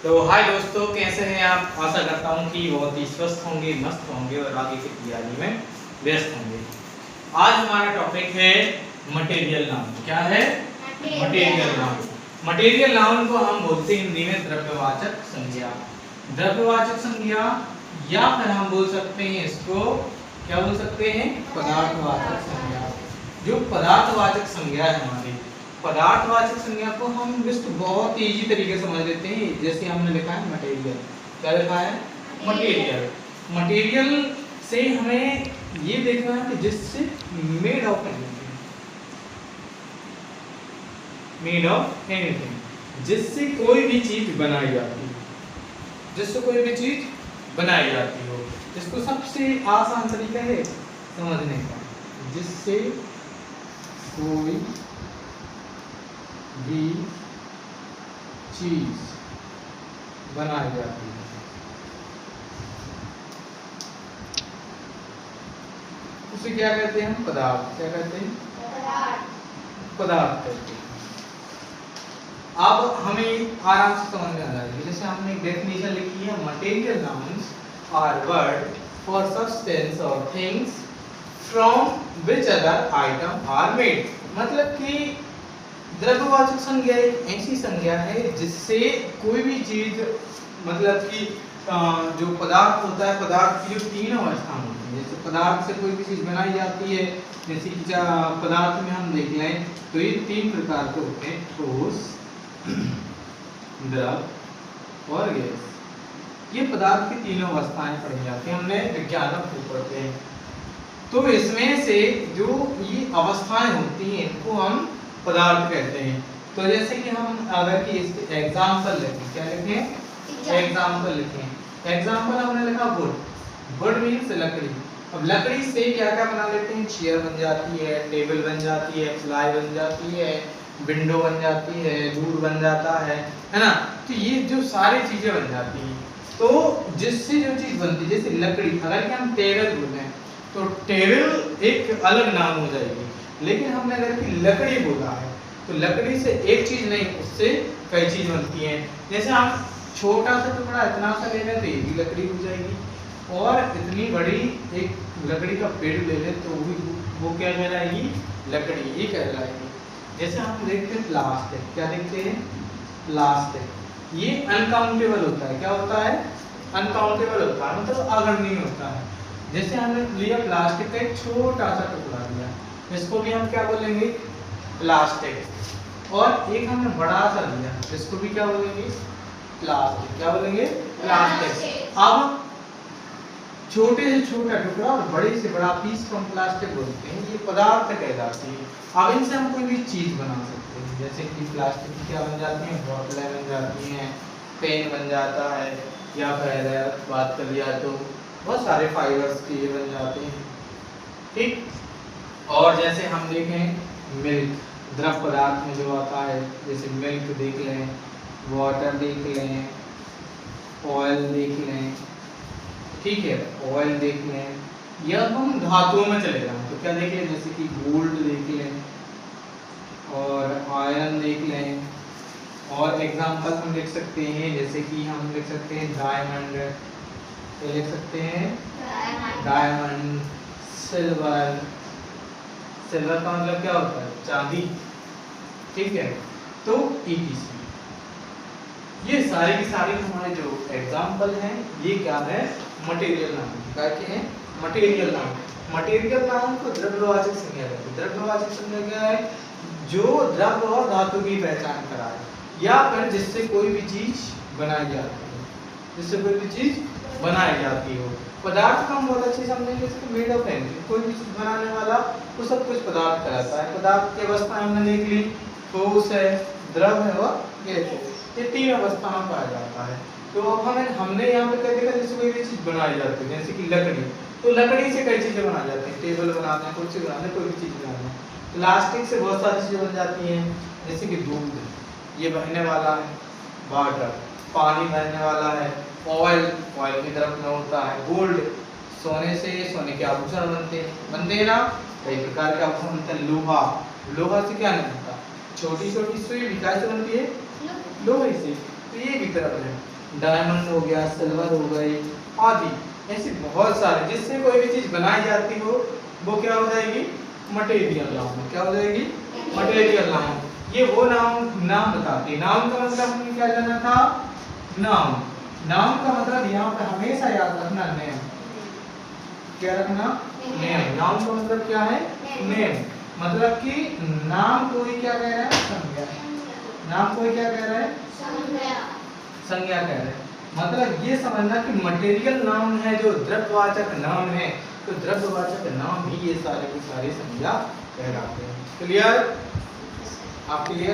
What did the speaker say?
तो हाय दोस्तों, कैसे हैं आप। आशा करता हूं कि बहुत ही स्वस्थ होंगे, मस्त होंगे और आगे की तैयारी में व्यस्त होंगे। आज हमारा टॉपिक है मटेरियल नाउन। क्या है? Material noun. मटेरियल नाउन को हम बोलते हैं हिंदी में द्रव्यवाचक संज्ञा। द्रव्यवाचक संज्ञा या फिर हम बोल सकते हैं इसको, क्या बोल सकते हैं, पदार्थवाचक संज्ञा। जो पदार्थवाचक संज्ञा है हमारी, पदार्थवाचक संज्ञा को हम जस्ट बहुत इजी तरीके से समझ लेते हैं। जैसे हमने लिखा है मटेरियल, क्या लिखा है? मटेरियल। मटेरियल से हमें ये देखना है कि जिससे made of anything, made of anything, जिससे कोई भी चीज बनाई जाती है, जिससे कोई भी चीज बनाई जाती हो। इसको सबसे आसान तरीका है समझने का, जिससे कोई भी चीज बनाई जाती है, उसे क्या कहते हैं हम? पदार्थ। क्या कहते हैं? पदार्थ कहते हैं। अब हमें आराम से समझ में आ जाएगी। जैसे हमने एक डेफिनेशन लिखी है, material nouns are word for substance और things from which other item are made. मतलब कि द्रव्यवाचक संज्ञा एक ऐसी संज्ञा है जिससे कोई भी चीज, मतलब कि जो पदार्थ होता है, पदार्थ की जो तीन अवस्थाएं होती हैं। जैसे पदार्थ से कोई भी चीज बनाई जाती है, जैसे कि पदार्थ में हम देख लें तो ये तीन प्रकार के होते हैं, ठोस, द्रव और गैस। ये पदार्थ की तीनों अवस्थाएं पढ़ी जाती हैं, हमने विज्ञान में पढ़ते हैं। तो इसमें से जो ये अवस्थाएं होती हैं इनको हम पदार्थ कहते हैं। तो जैसे कि हम अगर कि इसके एग्जाम्पल लिखें, क्या लिखें? एग्जाम्पल लिखें। एग्जाम्पल हमने लिखा वुड। वुड मीन्स लकड़ी। अब लकड़ी से क्या क्या बना लेते हैं? चेयर बन जाती है, टेबल बन जाती है, प्लाई बन जाती है, विंडो बन जाती है, डोर बन जाता है ना। तो ये जो सारी चीजें बन जाती हैं, तो जिससे जो चीज बनती है, जैसे लकड़ी, अगर कि हम टेबल बोले तो टेबल एक अलग नाम हो जाएगी। लेकिन हमने अगर कि लकड़ी बोला है तो लकड़ी से एक चीज नहीं, उससे कई चीज बनती हैं। जैसे हम छोटा सा टुकड़ा इतना सा ले लें तो ये भी लकड़ी हो जाएगी, और इतनी बड़ी एक लकड़ी का पेड़ ले लें तो वो क्या कहलाएगी? लकड़ी ही कहलाएगी। जैसे हम देखते हैं प्लास्टिक, क्या देखते हैं? प्लास्टिक। ये अनकाउंटेबल होता है। क्या होता है? अनकाउंटेबल होता है, मतलब अगणनीय होता है। जैसे हमने लिया प्लास्टिक का एक छोटा सा टुकड़ा लिया, इसको भी हम क्या बोलेंगे? प्लास्टिक। और एक हमने बड़ा सा लिया, इसको भी क्या बोलेंगे? प्लास्टिक। क्या बोलेंगे? प्लास्टिक। अब छोटे से छोटा टुकड़ा और बड़े से बड़ा पीस को हम प्लास्टिक बोलते हैं, ये पदार्थ कहलाती है। अब इनसे हम कोई भी चीज बना सकते हैं, जैसे कि प्लास्टिक की क्या बन जाती है? बोतलें बन जाती हैं, पेन बन जाता है, या फिर बात कर लिया तो बहुत सारे फाइबर्स के ये बन जाते हैं, ठीक। और जैसे हम देखें मिल्क, द्रव पदार्थ में जो आता है, जैसे मिल्क देख लें, वाटर देख लें, ऑयल देख लें, ठीक है, ऑयल देख लें, या हम धातुओं में चले जाएं तो क्या देख लें? जैसे कि गोल्ड देख लें और आयरन देख लें। और एग्जांपल हम लिख सकते हैं, जैसे कि हम लिख सकते हैं डायमंड, क्या लिख सकते हैं? Diamond, silver. सिल्वर का मतलब क्या होता है? चांदी, ठीक है। तो ETC, ये सारे के सारे हमारे जो एग्जाम्पल हैं, ये क्या है? Material noun. क्या हैं? Material noun. मटेरियल नाउन को द्रव्यवाचक संज्ञा कहते हैं। द्रव्यवाचक संज्ञा क्या है? जो द्रव्य और धातु की पहचान कराए, या फिर जिससे कोई भी चीज बनाई जाती है, जिससे कोई भी चीज बनाई जाती हो। पदार्थ का हम बहुत अच्छे समझेंगे, जैसे मेड ऑफ एनीथिंग, कोई भी चीज बनाने वाला वो सब कुछ पदार्थ कहलाता है। पदार्थ की अवस्था हमने देख ली, ठोस है, द्रव है और गैस है, ये तीन अवस्था में पाया जाता है। तो अब हमने यहाँ पे क्या देखा? जैसे कोई भी चीज बनाई जाती है, जैसे कि लकड़ी, तो लकड़ी से कई चीजें बनाई जाती हैं, टेबल बनाते हैं, कुर्सी बनाते हैं, कोई भी चीज बनाते हैं। प्लास्टिक से बहुत सारी चीजें बन जाती हैं, जैसे कि दूध, ये बहने वाला है, वाटर, पानी बहने वाला है, ऑयल, ऑयल की तरफ में होता है, गोल्ड, सोने से सोने के आभूषण बनते हैं ना, कई प्रकार के आभूषण बनते हैं। लोहा, लोहा से क्या नहीं बनता? छोटी छोटी सुई भी कैसे बनती है? लोहे से। ये भी तरफ है। डायमंड हो गया, सिल्वर हो गई आदि, ऐसे बहुत सारे जिससे कोई भी चीज बनाई जाती हो वो क्या हो जाएगी, मटेरियल नाउन। क्या हो जाएगी, मटेरियल नाउन। ये वो नाम बताती है। नाउन का मतलब हमने क्या जाना था, नाउन। नाउन का मतलब यहाँ पे हमेशा याद रखना नेम। क्या रखना, नेम। नाउन का मतलब क्या है, नेम। मतलब कि नाम कोई क्या कह रहा है, संज्ञा। नाम कोई क्या कह रहा है, संज्ञा कह रहा है। मतलब ये समझना कि मटेरियल नाउन है जो द्रव्यवाचक नाम है, तो द्रव्यवाचक नाम भी ये सारे की सारी संज्ञा कहलाते हैं। क्लियर, आप क्लियर।